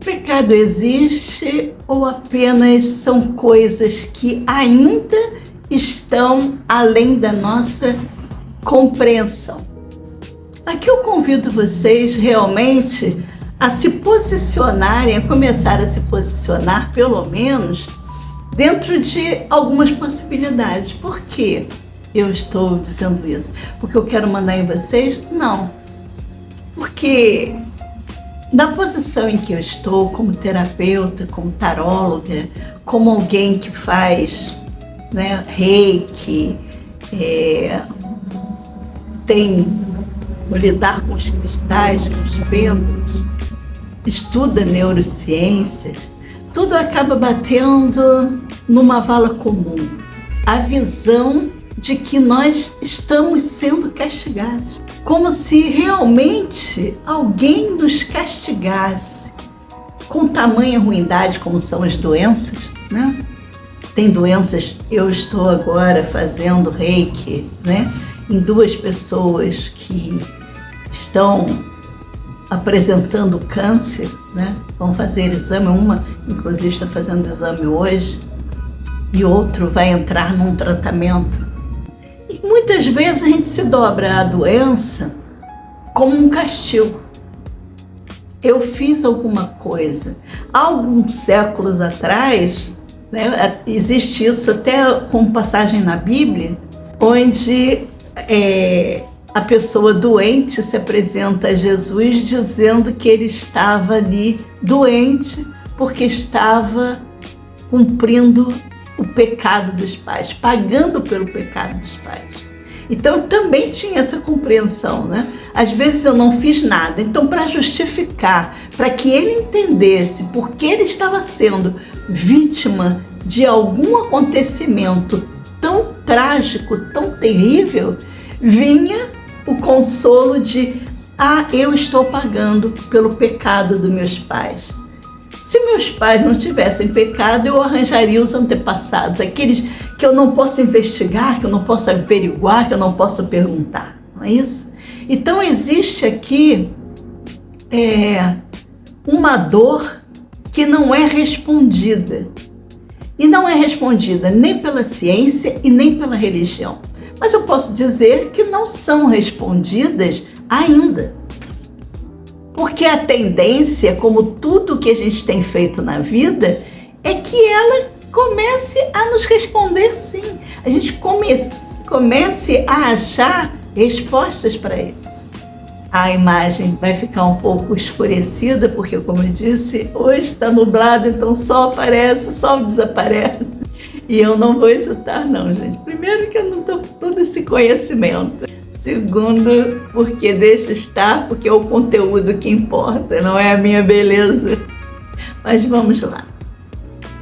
Pecado existe ou apenas são coisas que ainda estão além da nossa compreensão? Aqui eu convido vocês realmente a se posicionarem, a começar a se posicionar, pelo menos, dentro de algumas possibilidades. Por que eu estou dizendo isso? Porque eu quero mandar em vocês? Não. Porque na posição em que eu estou, como terapeuta, como taróloga, como alguém que faz reiki, lidar com os cristais, com os pêndulos, estuda neurociências, tudo acaba batendo numa vala comum. A visão de que nós estamos sendo castigados. Como se realmente alguém nos castigasse com tamanha ruindade como são as doenças, né? Tem doenças, eu estou agora fazendo reiki, em 2 pessoas que estão apresentando câncer, vão fazer exame, uma inclusive está fazendo exame hoje, e outro vai entrar num tratamento. E muitas vezes a gente se dobra à doença como um castigo. Eu fiz alguma coisa. Há alguns séculos atrás, existe isso até com passagem na Bíblia, onde a pessoa doente se apresenta a Jesus dizendo que ele estava ali doente porque estava cumprindo o pecado dos pais, pagando pelo pecado dos pais. Então eu também tinha essa compreensão, Às vezes eu não fiz nada, então para justificar, para que ele entendesse por que ele estava sendo vítima de algum acontecimento tão trágico, tão terrível, vinha o consolo de: eu estou pagando pelo pecado dos meus pais. Se meus pais não tivessem pecado, eu arranjaria os antepassados, aqueles que eu não posso investigar, que eu não posso averiguar, que eu não posso perguntar, não é isso? Então existe aqui uma dor que não é respondida. E não é respondida nem pela ciência e nem pela religião. Mas eu posso dizer que não são respondidas ainda. Porque a tendência, como tudo que a gente tem feito na vida, é que ela comece a nos responder sim. A gente comece a achar respostas para isso. A imagem vai ficar um pouco escurecida, porque, como eu disse, hoje está nublado, então sol aparece, o sol desaparece. E eu não vou editar não, gente. Primeiro que eu não tenho todo esse conhecimento. Segundo, porque deixa estar, porque é o conteúdo que importa, não é a minha beleza. Mas vamos lá.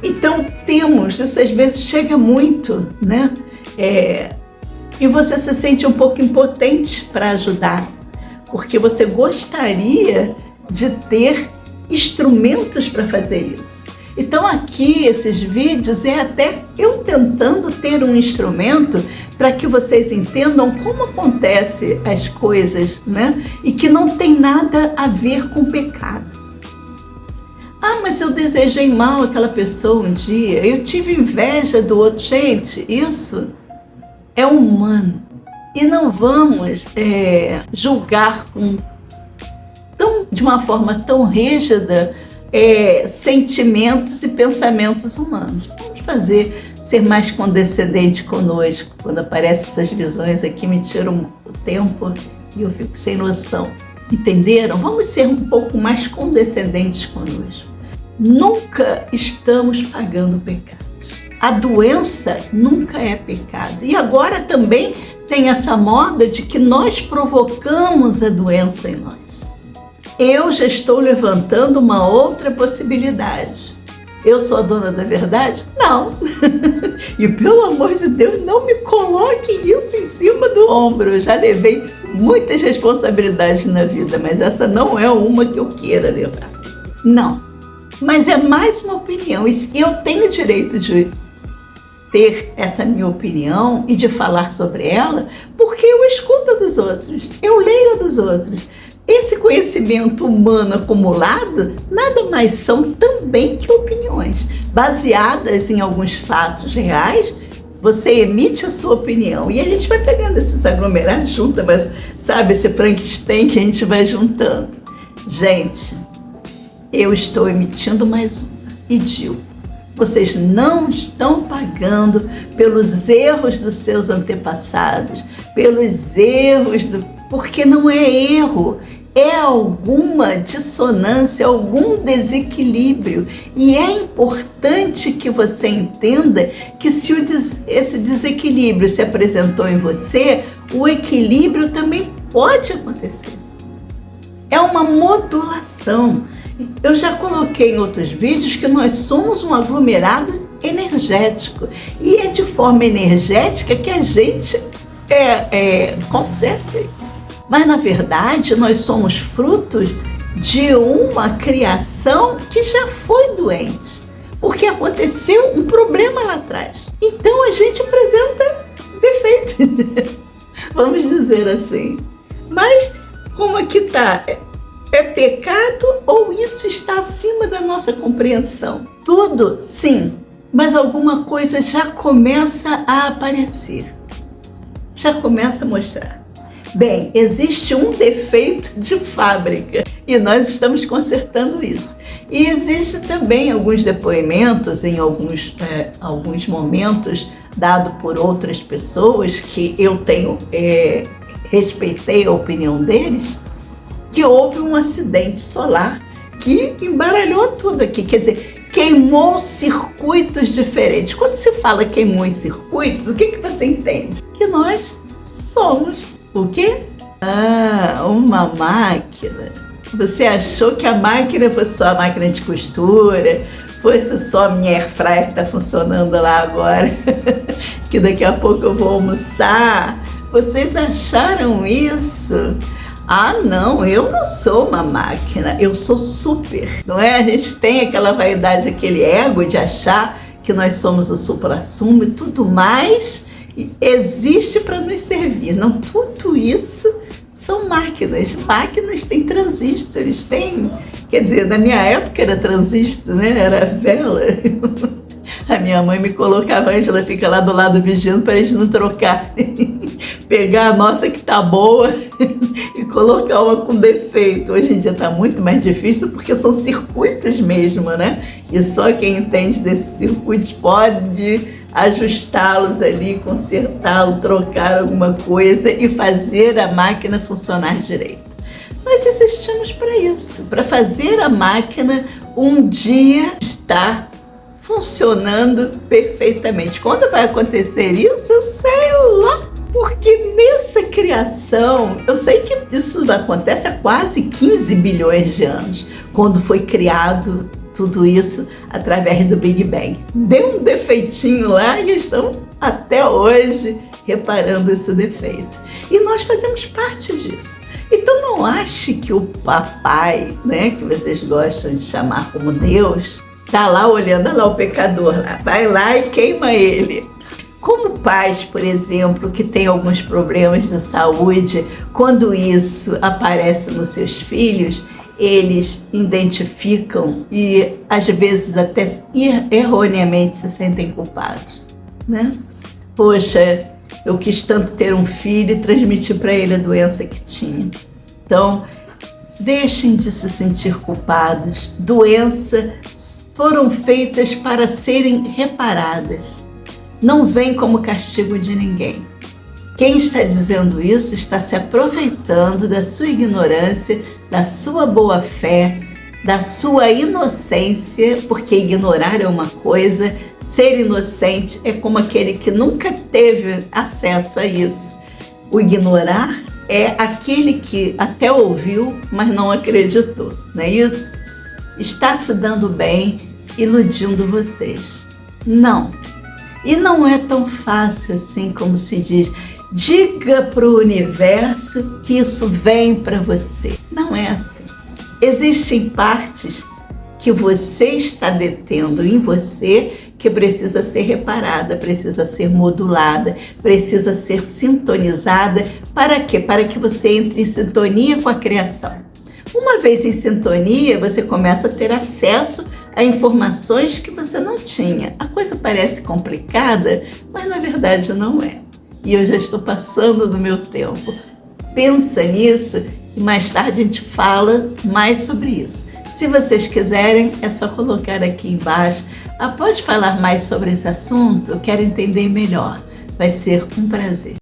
Então temos, isso às vezes chega muito, e você se sente um pouco impotente para ajudar, porque você gostaria de ter instrumentos para fazer isso. Então aqui, esses vídeos, é até eu tentando ter um instrumento para que vocês entendam como acontecem as coisas, E que não tem nada a ver com pecado. Mas eu desejei mal àquela pessoa um dia, eu tive inveja do outro. Gente, isso é humano. E não vamos julgar de uma forma tão rígida sentimentos e pensamentos humanos. Vamos ser mais condescendente conosco. Quando aparecem essas visões aqui, me tiram o tempo e eu fico sem noção. Entenderam? Vamos ser um pouco mais condescendentes conosco. Nunca estamos pagando pecados. A doença nunca é pecado. E agora também tem essa moda de que nós provocamos a doença em nós. Eu já estou levantando uma outra possibilidade. Eu sou a dona da verdade? Não. E pelo amor de Deus, não me coloque isso em cima do ombro. Eu já levei muitas responsabilidades na vida, mas essa não é uma que eu queira levar. Não. Mas é mais uma opinião. E eu tenho o direito de ter essa minha opinião e de falar sobre ela, porque eu escuto dos outros, eu leio dos outros. Esse conhecimento humano acumulado nada mais são também que opiniões, baseadas em alguns fatos reais. Você emite a sua opinião e a gente vai pegando esses aglomerados, junta, mas sabe, esse Frankenstein que a gente vai juntando. Gente, eu estou emitindo mais uma e digo, vocês não estão pagando pelos erros dos seus antepassados, pelos erros porque não é erro, é alguma dissonância, algum desequilíbrio. E é importante que você entenda que se esse desequilíbrio se apresentou em você, o equilíbrio também pode acontecer. É uma modulação. Eu já coloquei em outros vídeos que nós somos um aglomerado energético. E é de forma energética que a gente conserta isso. Mas, na verdade, nós somos frutos de uma criação que já foi doente, porque aconteceu um problema lá atrás. Então, a gente apresenta defeitos, vamos dizer assim. Mas, como aqui está? É pecado ou isso está acima da nossa compreensão? Tudo, sim, mas alguma coisa já começa a aparecer, já começa a mostrar. Bem, existe um defeito de fábrica e nós estamos consertando isso. E existe também alguns depoimentos em alguns momentos dado por outras pessoas que eu respeitei a opinião deles, que houve um acidente solar que embaralhou tudo aqui, quer dizer, queimou circuitos diferentes. Quando se fala queimou em circuitos, o que você entende? Que nós somos o quê? Uma máquina. Você achou que a máquina fosse só a máquina de costura, fosse só a minha airfryer que está funcionando lá agora, que daqui a pouco eu vou almoçar. Vocês acharam isso? Não, eu não sou uma máquina, eu sou super, não é? A gente tem aquela vaidade, aquele ego de achar que nós somos o supra-sumo e tudo mais existe para nos servir. Não, tudo isso são máquinas. Máquinas têm transistores, quer dizer, na minha época era transistor, né? Era vela. A minha mãe me colocava, a Ângela fica lá do lado vigiando para a gente não trocar. Pegar a nossa que tá boa e colocar uma com defeito. Hoje em dia tá muito mais difícil porque são circuitos mesmo, né? E só quem entende desses circuitos pode ajustá-los ali, consertá-los, trocar alguma coisa e fazer a máquina funcionar direito. Nós existimos para isso, para fazer a máquina um dia estar funcionando perfeitamente. Quando vai acontecer isso, eu sei lá. Porque nessa criação, eu sei que isso acontece há quase 15 bilhões de anos, quando foi criado tudo isso através do Big Bang. Deu um defeitinho lá e estão até hoje reparando esse defeito. E nós fazemos parte disso. Então não ache que o papai, né, que vocês gostam de chamar como Deus, está lá olhando, olha lá o pecador lá, vai lá e queima ele. Como pais, por exemplo, que têm alguns problemas de saúde, quando isso aparece nos seus filhos, eles identificam e às vezes até erroneamente se sentem culpados, né? Poxa, eu quis tanto ter um filho e transmitir para ele a doença que tinha. Então, deixem de se sentir culpados. Doenças foram feitas para serem reparadas. Não vem como castigo de ninguém. Quem está dizendo isso está se aproveitando da sua ignorância, da sua boa-fé, da sua inocência, porque ignorar é uma coisa, ser inocente é como aquele que nunca teve acesso a isso. O ignorar é aquele que até ouviu, mas não acreditou, não é isso? Está se dando bem, iludindo vocês. Não. E não é tão fácil assim como se diz. Diga para o universo que isso vem para você. Não é assim. Existem partes que você está detendo em você que precisa ser reparada, precisa ser modulada, precisa ser sintonizada. Para quê? Para que você entre em sintonia com a criação. Uma vez em sintonia, você começa a ter acesso a informações que você não tinha. A coisa parece complicada, mas na verdade não é. E eu já estou passando do meu tempo. Pensa nisso e mais tarde a gente fala mais sobre isso. Se vocês quiserem, é só colocar aqui embaixo. Pode falar mais sobre esse assunto? Eu quero entender melhor. Vai ser um prazer.